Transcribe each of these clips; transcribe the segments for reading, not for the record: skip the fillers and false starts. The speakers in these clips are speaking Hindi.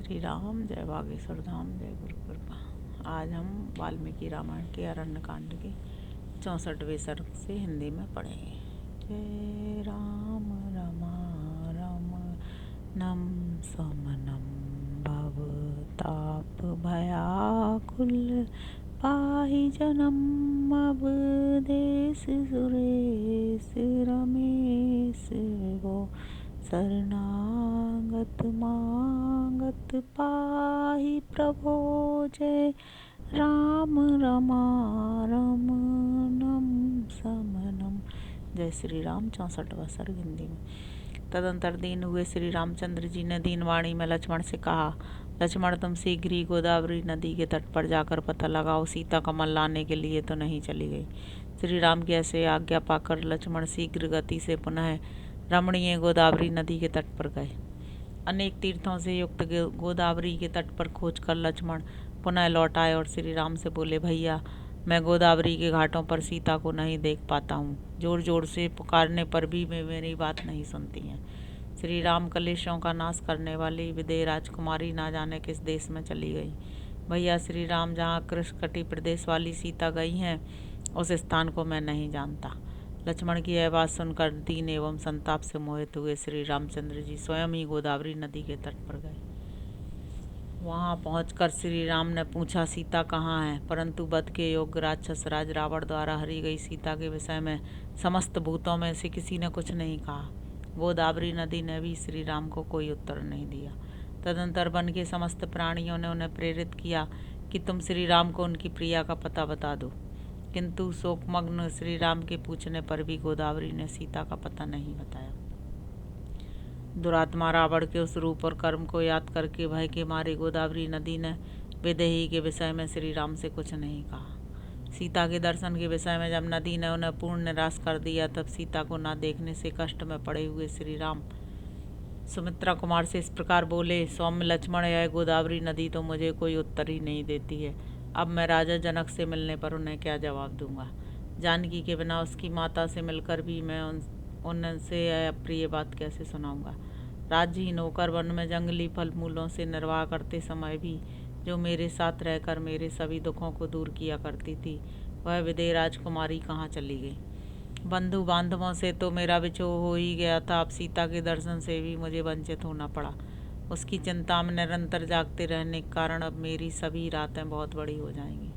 श्री राम, जय बागेश्वर धाम, जय गुरु कृपा। आज हम वाल्मीकि रामायण के अरण्य कांड के 64वें सर्ग से हिंदी में पढ़ेंगे। जय राम रमणम समनम भवताप भयाकुल पाहि जन्म अवदेश सुरेश रमेश गो शरणागत मांगत पाहि प्रभो। जय राम रमणम समनम। जय श्री राम। 64वां सर्ग हिंदी में। तदंतर दीन हुए श्री रामचंद्र जी ने दीनवाणी में लक्ष्मण से कहा, लक्ष्मण तुम शीघ्र ही गोदावरी नदी के तट पर जाकर पता लगाओ, सीता कमल लाने के लिए तो नहीं चली गई। श्री राम की ऐसे आज्ञा पाकर लक्ष्मण शीघ्र गति से पुनः रमणीय गोदावरी नदी के तट पर गए। अनेक तीर्थों से युक्त गोदावरी के तट पर खोजकर लक्ष्मण पुनः लौट आए और श्री राम से बोले, भैया मैं गोदावरी के घाटों पर सीता को नहीं देख पाता हूँ। जोर जोर से पुकारने पर भी वे मेरी बात नहीं सुनती हैं। श्री राम कलेशों का नाश करने वाली विदेह राजकुमारी ना जाने किस देश में चली गई। भैया श्री राम जहाँ कृष्णकटी प्रदेश वाली सीता गई हैं उस स्थान को मैं नहीं जानता। लक्ष्मण की यह बात सुनकर दीन एवं संताप से मोहित हुए श्री रामचंद्र जी स्वयं ही गोदावरी नदी के तट पर गए। वहां पहुंचकर श्री राम ने पूछा, सीता कहाँ है? परंतु वध के योग्य राक्षस राज रावण द्वारा हरी गई सीता के विषय में समस्त भूतों में से किसी ने कुछ नहीं कहा। गोदावरी नदी ने भी श्री राम को कोई उत्तर नहीं दिया। तदंतर वन के समस्त प्राणियों ने उन्हें प्रेरित किया कि तुम श्री राम को उनकी प्रिया का पता बता दो, किंतु शोकमग्न श्री राम के पूछने पर भी गोदावरी ने सीता का पता नहीं बताया। दुरात्मा रावण के उस रूप और कर्म को याद करके भय के मारे गोदावरी नदी ने विदेही के विषय में श्री राम से कुछ नहीं कहा। सीता के दर्शन के विषय में जब नदी ने उन्हें पूर्ण निराश कर दिया, तब सीता को न देखने से कष्ट में पड़े हुए श्री राम सुमित्रा कुमार से इस प्रकार बोले, सौम्य लक्ष्मण, यह गोदावरी नदी तो मुझे कोई उत्तर ही नहीं देती है। अब मैं राजा जनक से मिलने पर उन्हें क्या जवाब दूंगा? जानकी के बिना उसकी माता से मिलकर भी मैं उनसे यह अप्रिय बात कैसे सुनाऊंगा? राज्यहीन होकर वन में जंगली फल मूलों से निर्वाह करते समय भी जो मेरे साथ रहकर मेरे सभी दुखों को दूर किया करती थी, वह विदेह राजकुमारी कहाँ चली गई? बंधु बांधवों से तो मेरा विछोह हो ही गया था, अब सीता के दर्शन से भी मुझे वंचित होना पड़ा। उसकी चिंता में निरंतर जागते रहने के कारण अब मेरी सभी रातें बहुत बड़ी हो जाएंगी।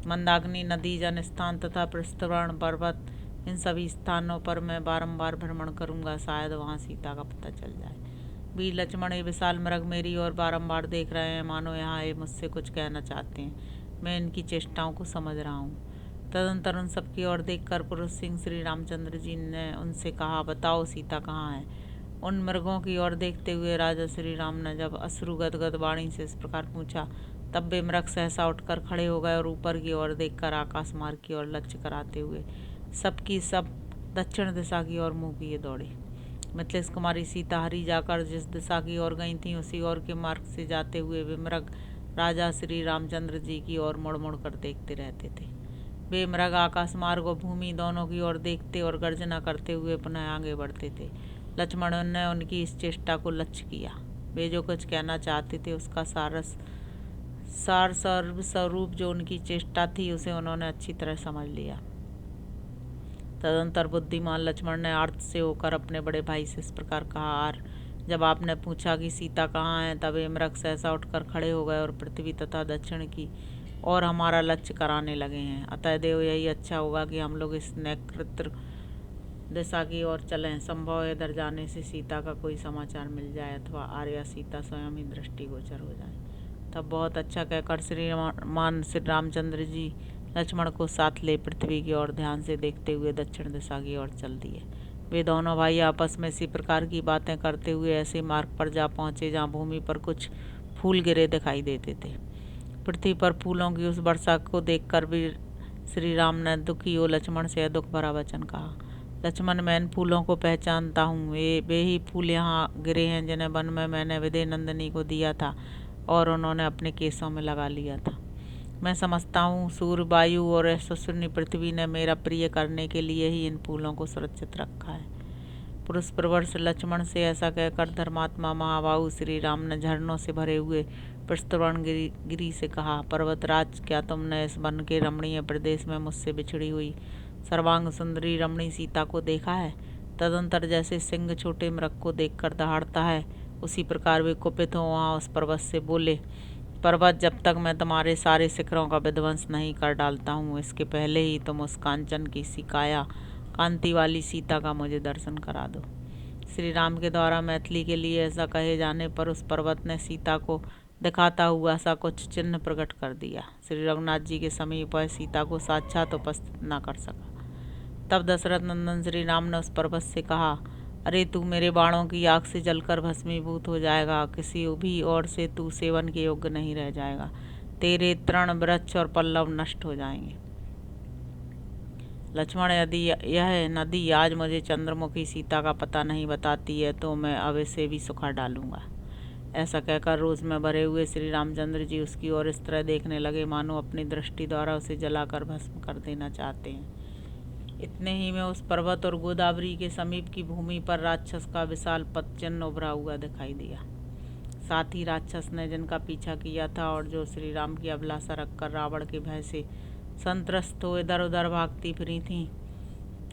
मंदाकिनी नदी, जन स्थान तथा प्रस्तरण पर्वत, इन सभी स्थानों पर मैं बारंबार भ्रमण करूंगा, शायद वहां सीता का पता चल जाए। वीर लक्ष्मण, ये विशाल मृग मेरी ओर बारंबार देख रहे हैं, मानो यहाँ ये मुझसे कुछ कहना चाहते हैं। मैं इनकी चेष्टाओं को समझ रहा हूँ। तदंतर उन सबकी ओर देखकर पुरुष सिंह श्री रामचंद्र जी ने उनसे कहा, बताओ सीता कहाँ है? उन मृगों की ओर देखते हुए राजा श्री राम ने जब अश्रु गदगद वाणी से इस प्रकार पूछा, तब वे मृग सहसा उठकर खड़े हो गए और ऊपर की ओर देखकर आकाश मार्ग की ओर लक्ष्य कराते हुए सबकी सब दक्षिण दिशा की ओर मुँह किए दौड़े। मिथिलेश कुमारी सीता हरी जाकर जिस दिशा की ओर गई थी, उसी ओर के मार्ग से जाते हुए वे मृग राजा श्री रामचंद्र जी की ओर मुड़ मुड़ कर देखते रहते थे। वे मृग आकाश मार्ग और भूमि दोनों की ओर देखते और गर्जना करते हुए पुनः आगे बढ़ते थे। लक्ष्मण ने उनकी इस चेष्टा को लक्ष्य किया। वे जो कुछ कहना चाहते थे उसका सार स्वरूप जो उनकी चेष्टा थी, उसे उन्होंने अच्छी तरह समझ लिया। तदंतर बुद्धिमान लक्ष्मण ने आर्त से होकर अपने बड़े भाई से इस प्रकार कहा, आर, जब आपने पूछा कि सीता कहाँ है, तब वे मृग सहसा उठकर खड़े हो गए और पृथ्वी तथा दक्षिण की और हमारा लक्ष्य कराने लगे हैं। अतएव यही अच्छा होगा कि हम लोग इस नैऋत्य दिशा की ओर चलें। संभव है इधर जाने से सीता का कोई समाचार मिल जाए अथवा आर्या सीता स्वयं ही दृष्टिगोचर हो जाए। तब बहुत अच्छा कहकर श्री रामचंद्र जी लक्ष्मण को साथ ले पृथ्वी की ओर ध्यान से देखते हुए दक्षिण दिशा की ओर चल दिए। वे दोनों भाई आपस में इसी प्रकार की बातें करते हुए ऐसे मार्ग पर जा पहुंचे जहाँ भूमि पर कुछ फूल गिरे दिखाई देते थे। पृथ्वी पर फूलों की उस वर्षा को देखकर भी श्री राम ने दुखी हो लक्ष्मण से दुख भरा वचन कहा, लक्ष्मण, मैं इन फूलों को पहचानता हूँ। वे ही फूल यहाँ गिरे हैं जिन्हें वन में मैंने विदेह नंदिनी को दिया था और उन्होंने अपने केसों में लगा लिया था। मैं समझता हूँ सूर्य, वायु और यशस्विनी पृथ्वी ने मेरा प्रिय करने के लिए ही इन फूलों को सुरक्षित रखा है। पुरुष प्रवर लक्ष्मण से ऐसा कहकर धर्मात्मा महाबाहु श्री राम ने झरनों से भरे हुए प्रस्तुवन गिरी से कहा, पर्वतराज, क्या तुमने इस वन के रमणीय प्रदेश में मुझसे बिछड़ी हुई सर्वांग सुंदरी रमणी सीता को देखा है? तदंतर जैसे सिंह छोटे मृग को देखकर दहाड़ता है, उसी प्रकार वे कुपित हो वहाँ उस पर्वत से बोले, पर्वत, जब तक मैं तुम्हारे सारे शिखरों का विध्वंस नहीं कर डालता हूँ, इसके पहले ही तुम उस कांचन की सी काया कांति वाली सीता का मुझे दर्शन करा दो। श्री राम के द्वारा मैथिली के लिए ऐसा कहे जाने पर उस पर्वत ने सीता को दिखाता हुआ सा कुछ चिन्ह प्रकट कर दिया। श्री रघुनाथ जी के समीप वह सीता को साक्षात उपस्थित न कर सका। तब दशरथ नंदन श्री राम ने उस पर्वत से कहा, अरे तू मेरे बाणों की आग से जलकर भस्मीभूत हो जाएगा, किसी भी ओर से तू सेवन के योग्य नहीं रह जाएगा, तेरे तृण वृक्ष और पल्लव नष्ट हो जाएंगे। लक्ष्मण, यदि यह नदी आज मुझे चंद्रमुखी सीता का पता नहीं बताती है तो मैं अब इसे भी सुखा डालूंगा। ऐसा कहकर रोष में भरे हुए श्री रामचंद्र जी उसकी ओर इस तरह देखने लगे मानो अपनी दृष्टि द्वारा उसे जलाकर भस्म कर देना चाहते हैं। इतने ही में उस पर्वत और गोदावरी के समीप की भूमि पर राक्षस का विशाल पदचिन्ह उभरा हुआ दिखाई दिया। साथ ही राक्षस ने जिनका पीछा किया था और जो श्री राम की अभिलाषा रखकर रावण के भय से संत्रस्त हो इधर उधर भागती फिरी थीं,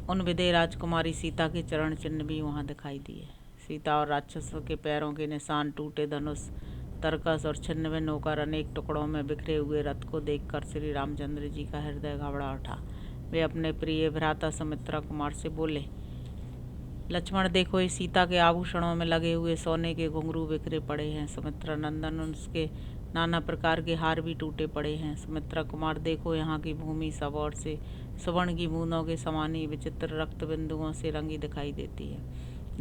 उन विदेह राजकुमारी सीता के चरण चिन्ह भी वहां दिखाई दिए। सीता और राक्षसों के पैरों के निशान, टूटे धनुष, तरकस और छिन्न भिन्न होकर अनेक टुकड़ों में बिखरे हुए रथ को देखकर श्री रामचंद्र जी का हृदय घबरा उठा। वे अपने प्रिय भ्राता सुमित्रा कुमार से बोले, लक्ष्मण, देखो, इस सीता के आभूषणों में लगे हुए सोने के घुंघरू बिखरे पड़े हैं। सुमित्रा नंदन, उसके नाना प्रकार के हार भी टूटे पड़े हैं। सुमित्रा कुमार, देखो, यहाँ की भूमि सब ओर से सुवर्ण की बूंदों के समान ही विचित्र रक्त बिंदुओं से रंगी दिखाई देती है।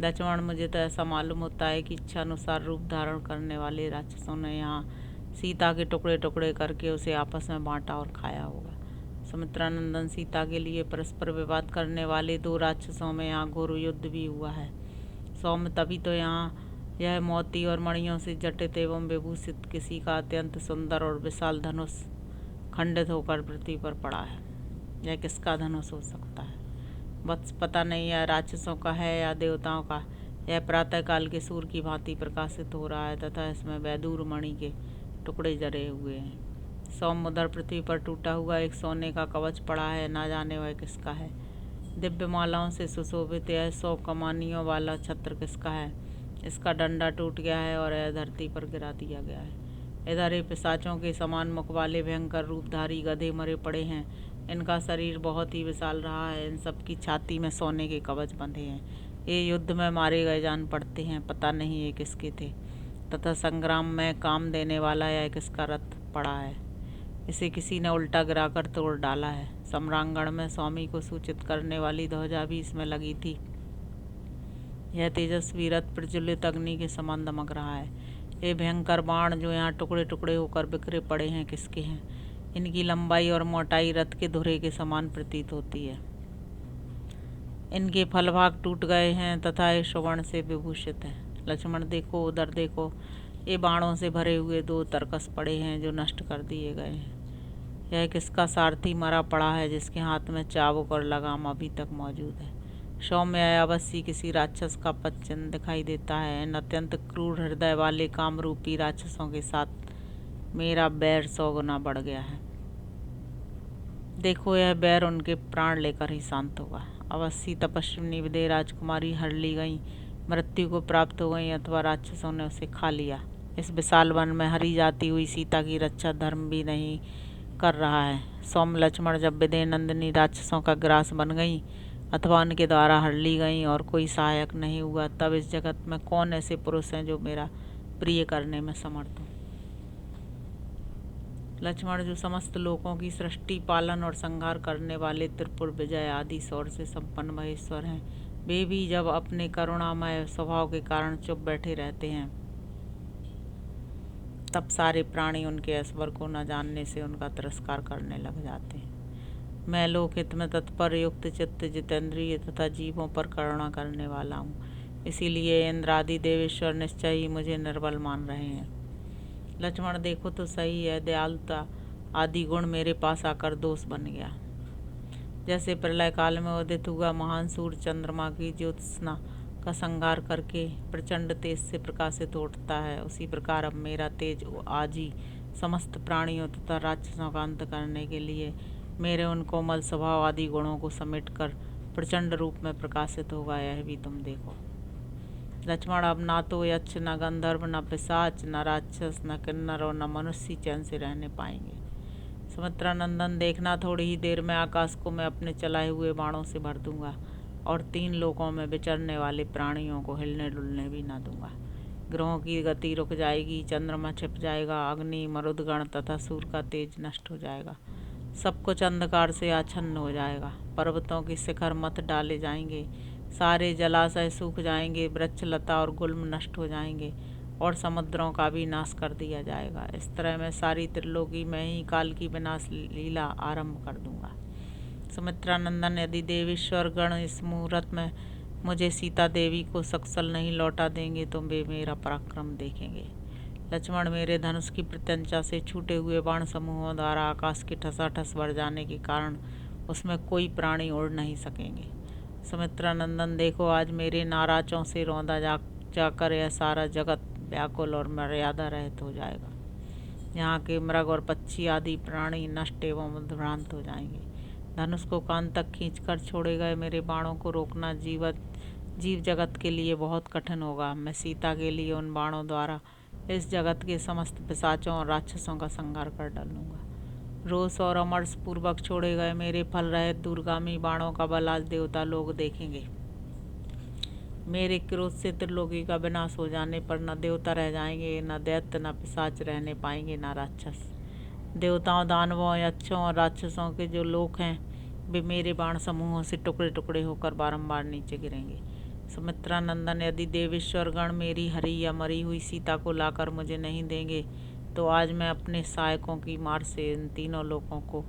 लक्ष्मण, मुझे तो ऐसा मालूम होता है कि इच्छानुसार रूप धारण करने वाले राक्षसों ने यहाँ सीता के टुकड़े टुकड़े करके उसे आपस में बांटा और खाया होगा। सुमित्रा नंदन, सीता के लिए परस्पर विवाद करने वाले दो राक्षसों में यहाँ घोर युद्ध भी हुआ है। सौम्य, तभी तो यहाँ यह मोती और मणियों से जटित एवं विभूषित किसी का अत्यंत सुंदर और विशाल धनुष खंडित होकर पृथ्वी पर पड़ा है। यह किसका धनुष हो सकता है? वत्स, पता नहीं यह राक्षसों का है या देवताओं का। यह प्रातःकाल के सूर्य की भांति प्रकाशित हो रहा है तथा इसमें वैदूर मणि के टुकड़े जरे हुए हैं। सौम्य, उधर पृथ्वी पर टूटा हुआ एक सोने का कवच पड़ा है, ना जाने वह किसका है। दिव्य मालाओं से सुशोभित यह 100 कमानियों वाला छत्र किसका है? इसका डंडा टूट गया है और यह धरती पर गिरा दिया गया है। इधर ये पिशाचों के समान मुख वाले भयंकर रूपधारी गधे मरे पड़े हैं। इनका शरीर बहुत ही विशाल रहा है। इन सब की छाती में सोने के कवच बंधे हैं। ये युद्ध में मारे गए जान पड़ते हैं, पता नहीं ये किसके थे तथा संग्राम में काम देने वाला यह किसका रथ पड़ा है। इसे किसी ने उल्टा गिराकर तोड़ डाला है। सम्रांगण में स्वामी को सूचित करने वाली ध्वजा भी इसमें लगी थी। यह तेजस्वी रथ प्रज्वलित अग्नि के समान दमक रहा है। ये भयंकर बाण जो यहाँ टुकड़े टुकड़े होकर बिखरे पड़े हैं किसके हैं? इनकी लंबाई और मोटाई रथ के धुरे के समान प्रतीत होती है। इनके फलभाग टूट गए हैं तथा ये सुवर्ण से विभूषित है। लक्ष्मण, देखो, उधर देखो, ये बाणों से भरे हुए 2 तरकस पड़े हैं जो नष्ट कर दिए गए हैं। यह किसका सारथी मरा पड़ा है जिसके हाथ में चाबुक और लगाम अभी तक मौजूद है? सौम्य, अवश्य किसी राक्षस का पदचिन्ह दिखाई देता है। इन अत्यंत क्रूर हृदय वाले कामरूपी राक्षसों के साथ मेरा बैर 100 गुना बढ़ गया है। देखो, यह बैर उनके प्राण लेकर ही शांत होगा। अवश्य तपस्विनी विदेह राजकुमारी हर ली गई, मृत्यु को प्राप्त हो गई अथवा राक्षसों ने उसे खा लिया। इस विशाल वन में हरी जाती हुई सीता की रक्षा धर्म भी नहीं कर रहा है। सौम्य लक्ष्मण, जब विदेह नंदिनी राक्षसों का ग्रास बन गई अथवा उनके द्वारा हर ली गई और कोई सहायक नहीं हुआ, तब इस जगत में कौन ऐसे पुरुष हैं जो मेरा प्रिय करने में समर्थ हो? लक्ष्मण, जो समस्त लोकों की सृष्टि, पालन और संहार करने वाले त्रिपुर विजय आदि शौर्य से संपन्न महेश्वर हैं, वे भी जब अपने करुणामय स्वभाव के कारण चुप बैठे रहते हैं तब सारे प्राणी उनके ऐश्वर को न जानने से उनका तिरस्कार करने लग जाते हैं। मैं लोकहित में तत्पर, युक्त चित्त, जितेंद्रिय तथा जीवों पर करुणा करने वाला हूँ। इसीलिए इंद्रादि देवेश्वर निश्चय ही मुझे निर्बल मान रहे हैं। लक्ष्मण, देखो तो सही है, दयालुता आदि गुण मेरे पास आकर दोष बन गया। जैसे प्रलय काल में उदित हुआ महान सूर्य चंद्रमा की ज्योत्सना का संहार करके प्रचंड तेज से प्रकाशित होता है, उसी प्रकार अब मेरा तेज आज ही समस्त प्राणियों तथा राक्षसों का अंत करने के लिए मेरे उन कोमल स्वभाव आदि गुणों को समेटकर प्रचंड रूप में प्रकाशित होगा, यह भी तुम देखो। लक्ष्मण, अब ना तो यक्ष, न गंधर्व, न पिशाच, न राक्षस, न किन्नर और न मनुष्य चैन से रहने पाएंगे। सुमित्रा नंदन, देखना थोड़ी ही देर में आकाश को मैं अपने चलाए हुए बाणों से भर दूंगा और 3 लोकों में विचरने वाले प्राणियों को हिलने डुलने भी ना दूंगा। ग्रहों की गति रुक जाएगी, चंद्रमा छिप जाएगा, अग्नि, मरुदगण तथा सूर्य का तेज नष्ट हो जाएगा, सब कुछ अंधकार से आच्छन्न हो जाएगा। पर्वतों के शिखर मत डाले जाएंगे, सारे जलाशय सूख जाएंगे, वृक्ष लता और गुल्म नष्ट हो जाएंगे और समुद्रों का भी नाश कर दिया जाएगा। इस तरह मैं सारी त्रिलोकी में ही काल की विनाश लीला आरंभ कर दूंगा। सुमित्रा नंदन, यदि देवेश्वर गण इस मुहूर्त में मुझे सीता देवी को सकुशल नहीं लौटा देंगे तो वे मेरा पराक्रम देखेंगे। लक्ष्मण, मेरे धनुष की प्रत्यंचा से छूटे हुए बाण समूहों द्वारा आकाश के ठसाठस भर जाने के कारण उसमें कोई प्राणी उड़ नहीं सकेंगे। सुमित्रा नंदन, देखो आज मेरे नाराजों से रौंदा जाकर यह सारा जगत व्याकुल और मर्यादा रहित हो जाएगा। यहाँ के मृग और पक्षी आदि प्राणी नष्ट एवं उद्भ्रांत हो जाएंगे। धनुष को कान तक खींचकर छोड़े गए मेरे बाणों को रोकना जीव जगत के लिए बहुत कठिन होगा। मैं सीता के लिए उन बाणों द्वारा इस जगत के समस्त पिशाचों और राक्षसों का संहार कर डालूंगा। रोष और अमरस पूर्वक छोड़े गए मेरे फल रहित दूरगामी बाणों का बल आज देवता लोग देखेंगे। मेरे क्रोध से त्रिलोकी का विनाश हो जाने पर न देवता रह जाएंगे, न दैत्य, न पिशाच रहने पाएंगे, न राक्षस। देवताओं, दानवों, यक्षों और राक्षसों के जो लोक हैं वे मेरे बाण समूहों से टुकड़े टुकड़े होकर बारंबार नीचे गिरेंगे। सुमित्रा नंदन, यदि देवेश्वर गण मेरी हरी या मरी हुई सीता को लाकर मुझे नहीं देंगे तो आज मैं अपने सहायकों की मार से इन 3 लोकों को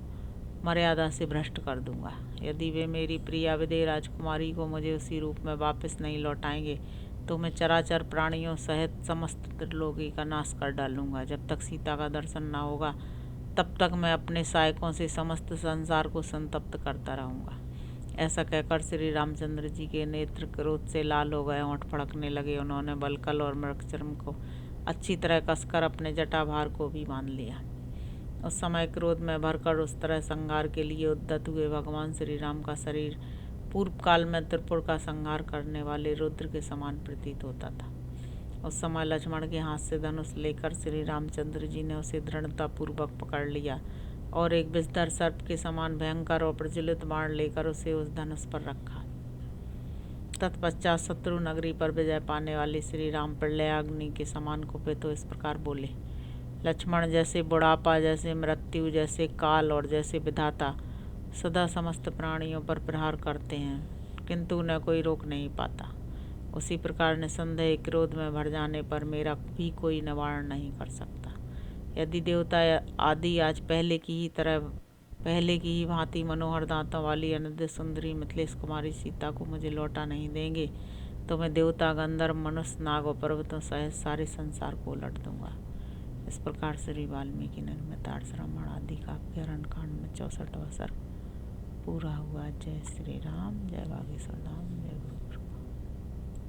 मर्यादा से भ्रष्ट कर दूंगा। यदि वे मेरी प्रिया विदेह राजकुमारी को मुझे उसी रूप में वापस नहीं लौटाएंगे तो मैं चराचर प्राणियों सहित समस्त त्रिलोकी का नाश कर डालूंगा। जब तक सीता का दर्शन न होगा तब तक मैं अपने सहायकों से समस्त संसार को संतप्त करता रहूंगा। ऐसा कहकर श्री रामचंद्र जी के नेत्र क्रोध से लाल हो गए, होंठ फड़कने लगे। उन्होंने बलकल और मृगचर्म को अच्छी तरह कसकर अपने जटाभार को भी बांध लिया। उस समय क्रोध में भरकर उस तरह संहार के लिए उद्यत हुए भगवान श्री राम का शरीर पूर्व काल में त्रिपुर का संहार करने वाले रुद्र के समान प्रतीत होता था। उस समय लक्ष्मण के हाथ से धनुष लेकर श्री रामचंद्र जी ने उसे दृढ़तापूर्वक पकड़ लिया और एक विषधर सर्प के समान भयंकर और प्रज्वलित बाण लेकर उसे उस धनुष पर रखा। तत्पश्चात शत्रु नगरी पर विजय पाने वाले श्री राम प्रलयाग्नि के समान कुपित हो इस प्रकार बोले, लक्ष्मण, जैसे बुढ़ापा, जैसे मृत्यु, जैसे काल और जैसे विधाता सदा समस्त प्राणियों पर प्रहार करते हैं किंतु उन्हें कोई रोक नहीं पाता, उसी प्रकार निसंदेह क्रोध में भर जाने पर मेरा भी कोई निवारण नहीं कर सकता। यदि देवता आदि आज पहले की ही भांति मनोहर दांतों वाली अनद्य सुंदरी मिथिलेश कुमारी सीता को मुझे लौटा नहीं देंगे तो मैं देवता, गंधर्व, मनुष्य, नाग और पर्वतों सहित सारे संसार को उलट दूंगा। इस प्रकार श्री वाल्मीकि निर्मित रामायण आदि काव्य अरण्यकांड में 64वां सर्ग पूरा हुआ। जय श्री राम, जय बागेश्वर धाम, जय